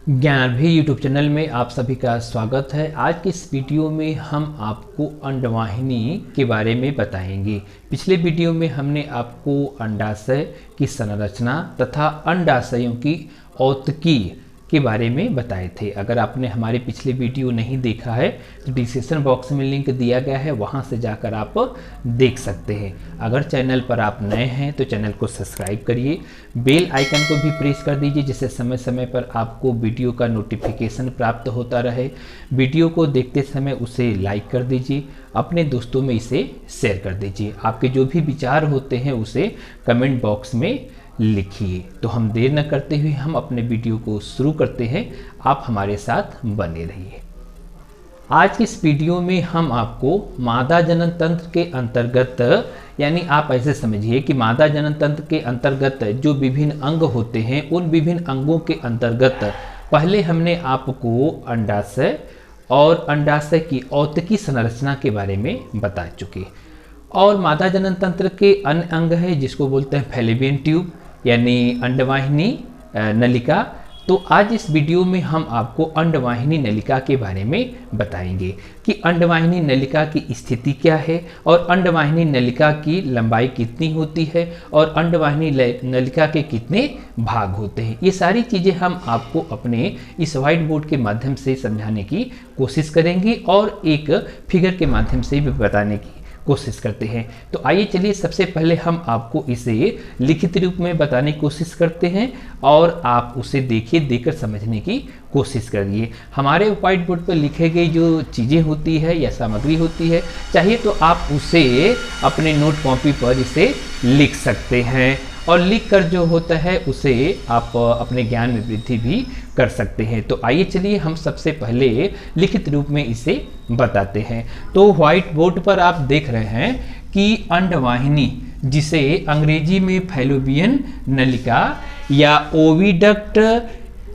ज्ञान भी YouTube channel में आप सभी का स्वागत है। आज की इस वीडियो में हम आपको अंडवाहिनी के बारे में बताएंगे। पिछले वीडियो में हमने आपको अंडाशय की संरचना तथा अंडाशयों की औतकी के बारे में बताए थे। अगर आपने हमारे पिछले वीडियो नहीं देखा है तो डिस्क्रिप्शन बॉक्स में लिंक दिया गया है, वहां से जाकर आप देख सकते हैं। अगर चैनल पर आप नए हैं तो चैनल को सब्सक्राइब करिए, बेल आइकन को भी प्रेस कर दीजिए जिससे समय समय पर आपको वीडियो का नोटिफिकेशन प्राप्त होता रहे। वीडियो को देखते समय उसे लाइक कर दीजिए, अपने दोस्तों में इसे शेयर कर दीजिए। आपके जो भी विचार होते हैं उसे कमेंट बॉक्स में लिखिए। तो हम देर न करते हुए हम अपने वीडियो को शुरू करते हैं। आप हमारे साथ बने रहिए। आज की इस वीडियो में हम आपको मादा जनन तंत्र के अंतर्गत, यानी आप ऐसे समझिए कि मादा जनन तंत्र के अंतर्गत जो विभिन्न अंग होते हैं उन विभिन्न अंगों के अंतर्गत पहले हमने आपको अंडाशय और अंडाशय की औतकी संरचना के बारे में बता चुके। और मादा जनन तंत्र के अन्य अंग है जिसको बोलते हैं फैलोपियन ट्यूब यानी अंडवाहिनी नलिका। तो आज इस वीडियो में हम आपको अंडवाहिनी नलिका के बारे में बताएंगे कि अंडवाहिनी नलिका की स्थिति क्या है और अंडवाहिनी नलिका की लंबाई कितनी होती है और अंडवाहिनी नलिका के कितने भाग होते हैं। ये सारी चीज़ें हम आपको अपने इस व्हाइट बोर्ड के माध्यम से समझाने की कोशिश करेंगे और एक फिगर के माध्यम से भी बताने की कोशिश करते हैं। तो आइए चलिए सबसे पहले हम आपको इसे लिखित रूप में बताने की कोशिश करते हैं और आप उसे देखिए, देखकर समझने की कोशिश करिए। हमारे व्हाइट बोर्ड पर लिखे गई जो चीज़ें होती है या सामग्री होती है, चाहिए तो आप उसे अपने नोट कॉपी पर इसे लिख सकते हैं और लिख कर जो होता है उसे आप अपने ज्ञान में वृद्धि भी कर सकते हैं। तो आइए चलिए हम सबसे पहले लिखित रूप में इसे बताते हैं। तो व्हाइट बोर्ड पर आप देख रहे हैं कि अंडवाहिनी, जिसे अंग्रेजी में फैलोपियन नलिका या ओविडक्ट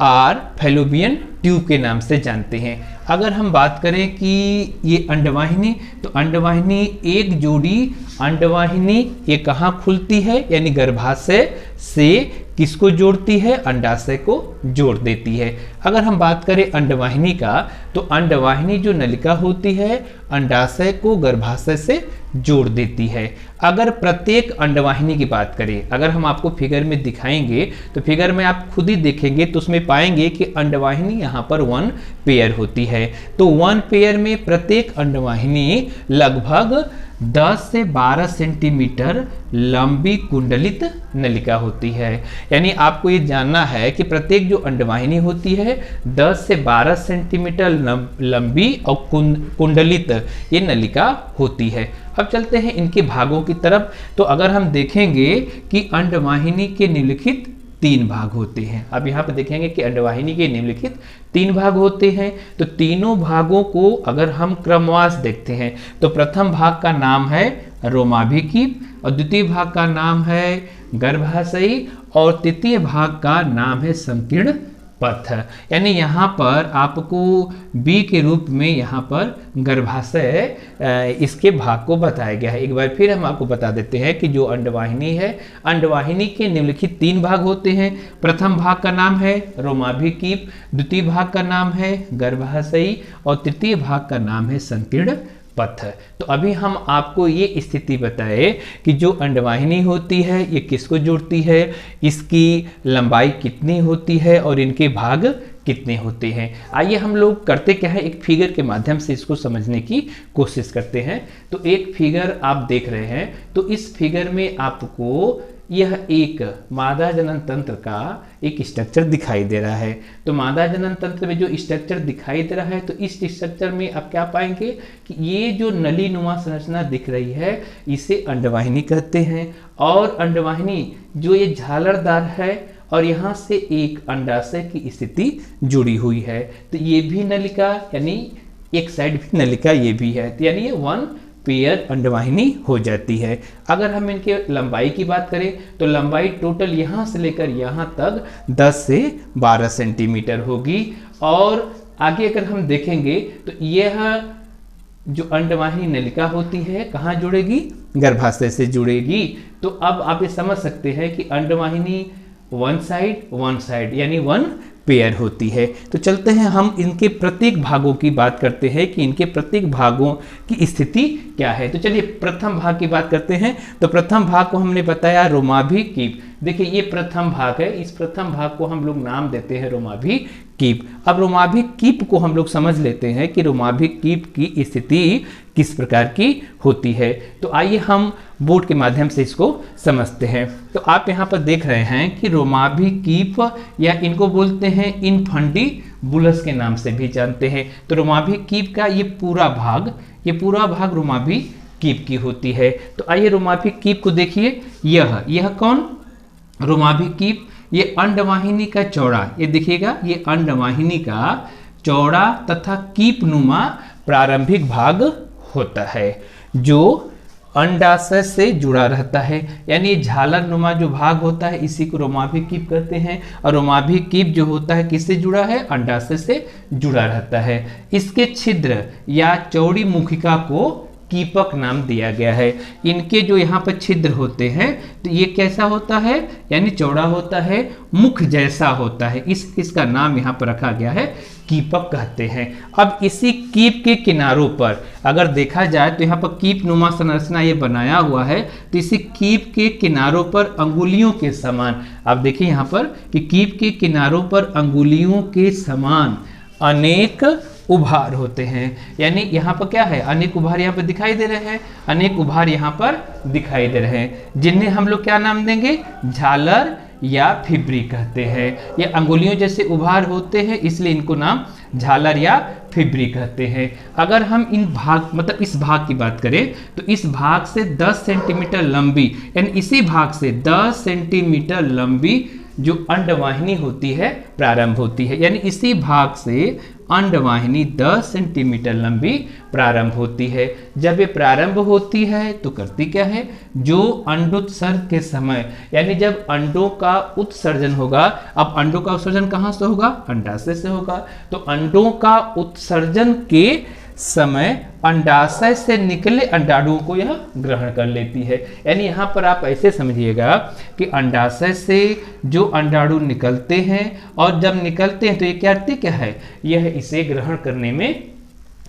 और फैलोपियन ट्यूब के नाम से जानते हैं। अगर हम बात करें कि ये अंडवाहिनी, तो अंडवाहिनी एक जोड़ी अंडवाहिनी ये कहाँ खुलती है, यानी गर्भाशय से किसको जोड़ती है, अंडाशय को जोड़ देती है। अगर हम बात करें अंडवाहिनी का, तो अंडवाहिनी जो नलिका होती है अंडाशय को गर्भाशय से जोड़ देती है। अगर प्रत्येक अंडवाहिनी की बात करें, अगर हम आपको फिगर में दिखाएंगे तो फिगर में आप खुद ही देखेंगे तो उसमें पाएंगे कि अंडवाहिनी यहाँ पर 1 पेयर होती है। तो 1 पेयर में प्रत्येक अंडवाहिनी लगभग 10 से 12 सेंटीमीटर लंबी कुंडलित नलिका होती है। यानी आपको ये जानना है कि प्रत्येक जो अंडवाहिनी होती है 10 से 12 सेंटीमीटर लंबी और कुंडलित ये नलिका होती है। अब चलते हैं इनके भागों की तरफ। तो अगर हम देखेंगे कि अंडवाहिनी के निम्नलिखित 3 भाग होते हैं। अब यहाँ पर देखेंगे कि अंडवाहिनी के निम्नलिखित 3 भाग होते हैं। तो तीनों भागों को अगर हम क्रमवार देखते हैं तो प्रथम भाग का नाम है रोमाभिकीप और द्वितीय भाग का नाम है गर्भाशयी और तृतीय भाग का नाम है संकीर्ण पथ। यानी यहाँ पर आपको बी के रूप में यहाँ पर गर्भाशय इसके भाग को बताया गया है। एक बार फिर हम आपको बता देते हैं कि जो अंडवाहिनी है, अंडवाहिनी के निम्नलिखित 3 भाग होते हैं। प्रथम भाग का नाम है रोमाभिकीप, द्वितीय भाग का नाम है गर्भाशयी और तृतीय भाग का नाम है संकीर्ण पथ। तो अभी हम आपको ये स्थिति बताए कि जो अंडवाहिनी होती है ये किसको जोड़ती है, इसकी लंबाई कितनी होती है और इनके भाग कितने होते हैं। आइए हम लोग करते क्या है, एक फिगर के माध्यम से इसको समझने की कोशिश करते हैं। तो एक फिगर आप देख रहे हैं, तो इस फिगर में आपको यह एक मादा जनन तंत्र का एक स्ट्रक्चर दिखाई दे रहा है। तो मादा जनन तंत्र में जो स्ट्रक्चर दिखाई दे रहा है, तो इस स्ट्रक्चर में आप क्या पाएंगे कि ये जो नलीनुमा संरचना दिख रही है इसे अंडवाहिनी कहते हैं। और अंडवाहिनी जो ये झालरदार है और यहाँ से एक अंडाशय की स्थिति जुड़ी हुई है। तो ये भी नलिका, यानी एक साइड भी नलिका ये भी है, तो यानी ये 1 पेयर अंडवाहिनी हो जाती है। अगर हम इनके लंबाई की बात करें तो लंबाई टोटल यहाँ से लेकर यहाँ तक 10 से 12 सेंटीमीटर होगी। और आगे अगर हम देखेंगे तो यह जो अंडवाहिनी नलिका होती है कहाँ जुड़ेगी, गर्भाशय से जुड़ेगी। तो अब आप ये समझ सकते हैं कि अंडवाहिनी वन साइड यानी 1 पेयर होती है। तो चलते हैं हम इनके प्रत्येक भागों की बात करते हैं कि इनके प्रत्येक भागों की स्थिति क्या है। तो चलिए प्रथम भाग की बात करते हैं। तो प्रथम भाग को हमने बताया रोमाभिकीप। देखिए ये प्रथम भाग है, इस प्रथम भाग को हम लोग नाम देते हैं रोमाभिकीप। अब रोमाभिकीप को हम लोग समझ लेते हैं कि रोमाभिकीप की स्थिति किस प्रकार की होती है। तो आइए हम बोर्ड के माध्यम से इसको समझते हैं। तो आप यहाँ पर देख रहे हैं कि रोमाभिकीप या इनको बोलते हैं इनफंडिबुलस के नाम से भी जानते हैं। तो रोमाभिकीप का ये पूरा भाग रोमाभिकीप की होती है। तो आइए रोमाभिकीप को देखिए। यह कौन रोमाभिकीप, ये अंडवाहिनी का चौड़ा, ये देखिएगा ये अंडवाहिनी का चौड़ा तथा कीपनुमा प्रारंभिक भाग होता है जो अंडाशय से जुड़ा रहता है। यानी झालर नुमा जो भाग होता है इसी को रोमाभिकीप कहते हैं। और रोमाभिकीप जो होता है किससे जुड़ा है, अंडाशय से जुड़ा रहता है। इसके छिद्र या चौड़ी मुखिका को कीपक नाम दिया गया है। इनके जो यहाँ पर छिद्र होते हैं तो ये कैसा होता है, यानी चौड़ा होता है, मुख जैसा होता है, इसका नाम यहाँ पर रखा गया है, कीपक कहते हैं। अब इसी कीप के किनारों पर अगर देखा जाए तो यहाँ पर कीप नुमा संरचना ये बनाया हुआ है। तो इसी कीप के किनारों पर अंगुलियों के समान, आप देखिए यहाँ पर कि कीप के किनारों पर अंगुलियों के समान अनेक उभार होते हैं। यानी यहाँ पर क्या है, अनेक उभार यहाँ पर दिखाई दे रहे हैं, अनेक उभार यहाँ पर दिखाई दे रहे हैं, जिन्हें हम लोग क्या नाम देंगे, झालर या फिब्री कहते हैं। ये अंगुलियों जैसे उभार होते हैं इसलिए इनको नाम झालर या फिब्री कहते हैं। अगर हम इन भाग मतलब इस भाग की बात करें तो इस भाग से 10 सेंटीमीटर लंबी, यानी इसी भाग से 10 सेंटीमीटर लंबी जो अंडवाहिनी होती है प्रारंभ होती है। यानी इसी भाग से अंडवाहिनी 10 सेंटीमीटर लंबी प्रारंभ होती है। जब ये प्रारंभ होती है तो करती क्या है, जो अंडोत्सर्ग के समय, यानी जब अंडों का उत्सर्जन होगा, अब अंडों का उत्सर्जन कहाँ से होगा, अंडाशय से होगा। तो अंडों का उत्सर्जन के समय अंडाशय से निकले अंडाणुओं को यह ग्रहण कर लेती है। यानी यहाँ पर आप ऐसे समझिएगा कि अंडाशय से जो अंडाणु निकलते हैं और जब निकलते हैं तो ये क्या है, यह इसे ग्रहण करने में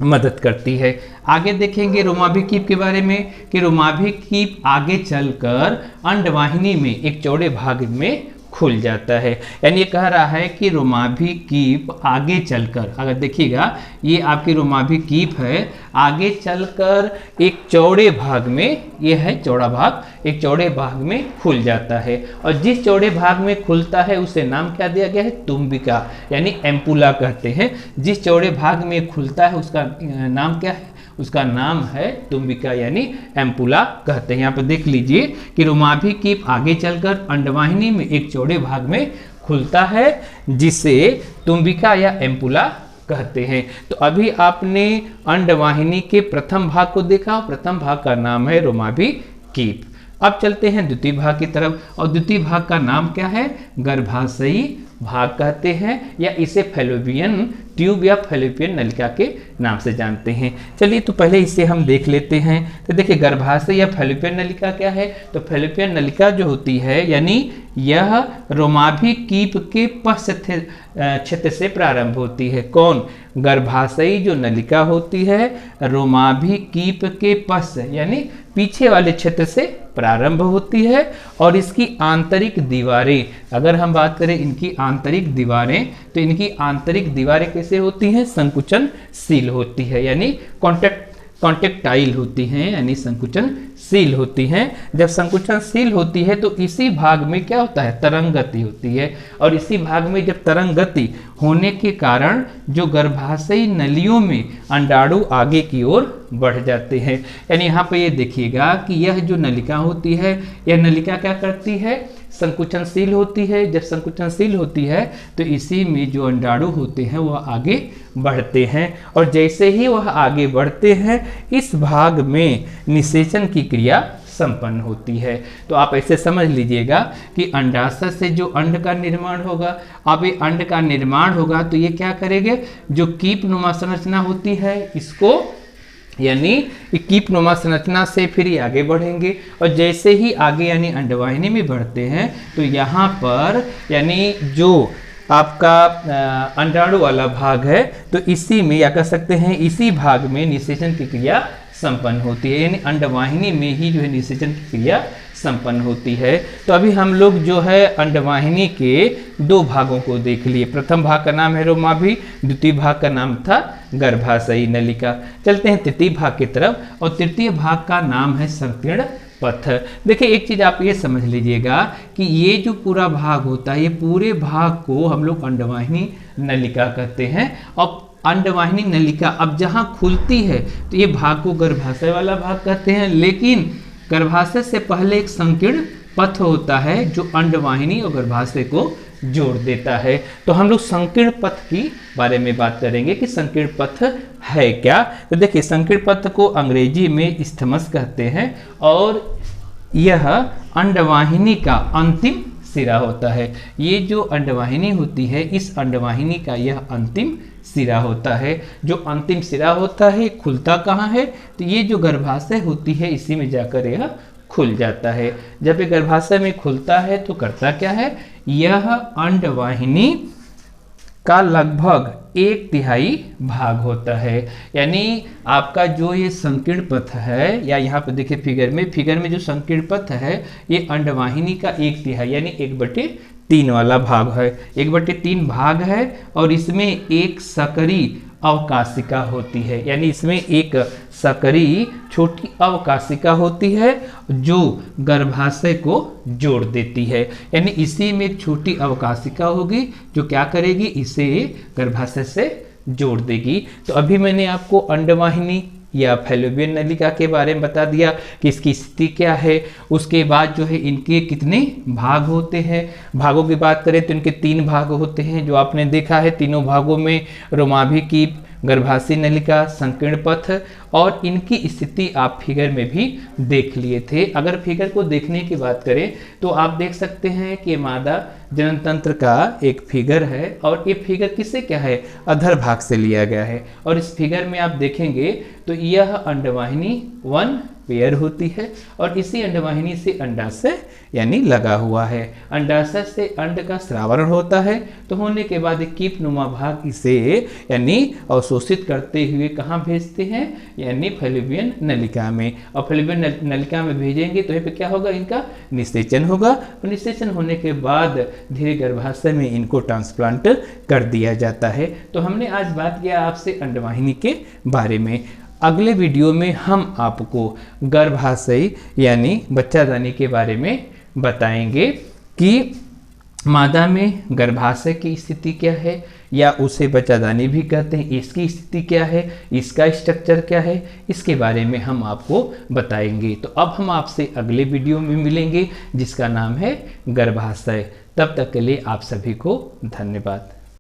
मदद करती है। आगे देखेंगे रोमाभिकीप के बारे में कि रोमाभिकीप आगे चलकर अंडवाहिनी में एक चौड़े भाग में खुल जाता है। यानी ये कह रहा है कि रोमाभिकीप आगे चलकर, अगर देखिएगा ये आपकी रोमाभिकीप है, आगे चलकर एक चौड़े भाग में, ये है चौड़ा भाग, एक चौड़े भाग में खुल जाता है। और जिस चौड़े भाग में खुलता है उसे नाम क्या दिया गया है, तुम्बिका, यानी एम्पुला कहते हैं। जिस चौड़े भाग में खुलता है उसका नाम क्या है, उसका नाम है तुम्बिका, यानी एम्पुला कहते हैं। यहाँ पर देख लीजिए कि रोमाभिकीप आगे चलकर अंडवाहिनी में एक चौड़े भाग में खुलता है जिसे तुम्बिका या एम्पुला कहते हैं। तो अभी आपने अंडवाहिनी के प्रथम भाग को देखा, प्रथम भाग का नाम है रोमाभिकीप। अब चलते हैं द्वितीय भाग की तरफ, और द्वितीय भाग का नाम क्या है, गर्भाशयी भाग कहते हैं, या इसे फैलोपियन ट्यूब या फैलोपियन नलिका के नाम से जानते हैं। चलिए तो पहले इसे हम देख लेते हैं। तो देखिए गर्भाशय या फैलोपियन नलिका क्या है, तो फैलोपियन नलिका जो होती है यानी यह रोमाभिकीप के पश्च क्षेत्र से प्रारंभ होती है। कौन, गर्भाशयी जो नलिका होती है रोमाभिकीप के पश्च यानी पीछे वाले क्षेत्र से प्रारंभ होती है। और इसकी आंतरिक दीवारें, अगर हम बात करें इनकी आंतरिक दीवारें, तो इनकी आंतरिक दीवारें कैसे होती हैं, संकुचनशील होती है, यानी कॉन्टेक्टाइल होती हैं, यानी संकुचनशील होती हैं। जब संकुचनशील होती है तो इसी भाग में क्या होता है, तरंग गति होती है। और इसी भाग में जब तरंग गति होने के कारण जो गर्भाशयी नलियों में अंडाणु आगे की ओर बढ़ जाते हैं। यानी यहाँ पे ये देखिएगा कि यह जो नलिका होती है, यह नलिका क्या करती है, संकुचनशील होती है। जब संकुचनशील होती है तो इसी में जो अंडाणु होते हैं वह आगे बढ़ते हैं, और जैसे ही वह आगे बढ़ते हैं इस भाग में निषेचन की क्रिया संपन्न होती है। तो आप ऐसे समझ लीजिएगा कि अंडाशय से जो अंड का निर्माण होगा, अब ये अंड का निर्माण होगा तो ये क्या करेंगे, जो कीपनुमा संरचना होती है इसको, यानी कीपनुमा संरचना से फिर ये आगे बढ़ेंगे। और जैसे ही आगे यानी अंडवाहिनी में बढ़ते हैं तो यहाँ पर यानी जो आपका अंडाणु वाला भाग है, तो इसी में या कह सकते हैं इसी भाग में निषेचन की क्रिया संपन्न होती है, यानी अंडवाहिनी में ही जो है निषेचन की क्रिया संपन्न होती है। तो अभी हम लोग जो है अंडवाहिनी के दो भागों को देख लिए। प्रथम भाग का नाम है रोमाभि, द्वितीय भाग का नाम था गर्भाशयी नलिका। चलते हैं तृतीय भाग की तरफ, और तृतीय भाग का नाम है संकीर्ण पथ। देखिए एक चीज आप ये समझ लीजिएगा कि ये जो पूरा भाग होता है, ये पूरे भाग को हम लोग अंडवाहिनी नलिका कहते हैं। और अंडवाहिनी नलिका अब जहाँ खुलती है तो ये भाग को गर्भाशय वाला भाग कहते हैं, लेकिन गर्भाशय से पहले एक संकीर्ण पथ होता है जो अंडवाहिनी और गर्भाशय को जोड़ देता है। तो हम लोग संकीर्ण पथ की बारे में बात करेंगे कि संकीर्ण पथ है क्या। तो देखिए संकीर्ण पथ को अंग्रेजी में इस्थमस कहते हैं, और यह अंडवाहिनी का अंतिम सिरा होता है। ये जो अंडवाहिनी होती है, इस अंडवाहिनी का यह अंतिम सिरा होता है। जो अंतिम सिरा होता है खुलता कहाँ है, तो ये जो गर्भाशय होती है इसी में जाकर यह खुल जाता है। जब ये गर्भाशय में खुलता है तो करता क्या है, यह अंडवाहिनी का लगभग 1/3 भाग होता है। यानी आपका जो ये संकीर्ण पथ है, या यहाँ पर देखिए फिगर में जो संकीर्ण पथ है, ये अंडवाहिनी का 1/3 यानी 1/3 वाला भाग है। 1/3 भाग है, और इसमें एक सकरी अवकाशिका होती है, यानी इसमें एक सकरी छोटी अवकाशिका होती है जो गर्भाशय को जोड़ देती है। यानी इसी में एक छोटी अवकाशिका होगी जो क्या करेगी, इसे गर्भाशय से जोड़ देगी। तो अभी मैंने आपको अंडवाहिनी या फैलोपियन नलिका के बारे में बता दिया कि इसकी स्थिति क्या है। उसके बाद जो है इनके कितने भाग होते हैं। भागों की बात करें तो इनके 3 भाग होते हैं जो आपने देखा है। तीनों भागों में रोमाभि की, गर्भाशयी नलिका, संकीर्ण पथ, और इनकी स्थिति आप फिगर में भी देख लिए थे। अगर फिगर को देखने की बात करें तो आप देख सकते हैं कि मादा जनन तंत्र का एक फिगर है, और ये फिगर किससे क्या है, अधर भाग से लिया गया है। और इस फिगर में आप देखेंगे तो यह अंडवाहिनी 1 पेयर होती है, और इसी अंडवाहिनी से अंडाशय यानी लगा हुआ है। अंडाशय से अंड का स्रावरण होता है, तो होने के बाद एक कीप नुमा भाग इसे यानी अवशोषित करते हुए कहाँ भेजते हैं, यानी फैलोपियन नलिका में। और फैलोपियन नलिका में भेजेंगे तो यहाँ पे क्या होगा, इनका निषेचन होगा। और निषेचन होने के बाद धीरे गर्भाशय में इनको ट्रांसप्लांट कर दिया जाता है। तो हमने आज बात किया आपसे अंडवाहिनी के बारे में। अगले वीडियो में हम आपको गर्भाशय यानी बच्चादानी के बारे में बताएंगे कि मादा में गर्भाशय की स्थिति क्या है, या उसे बच्चादानी भी कहते हैं, इसकी स्थिति क्या है, इसका स्ट्रक्चर क्या है, इसके बारे में हम आपको बताएंगे। तो अब हम आपसे अगले वीडियो में मिलेंगे जिसका नाम है गर्भाशय। तब तक के लिए आप सभी को धन्यवाद।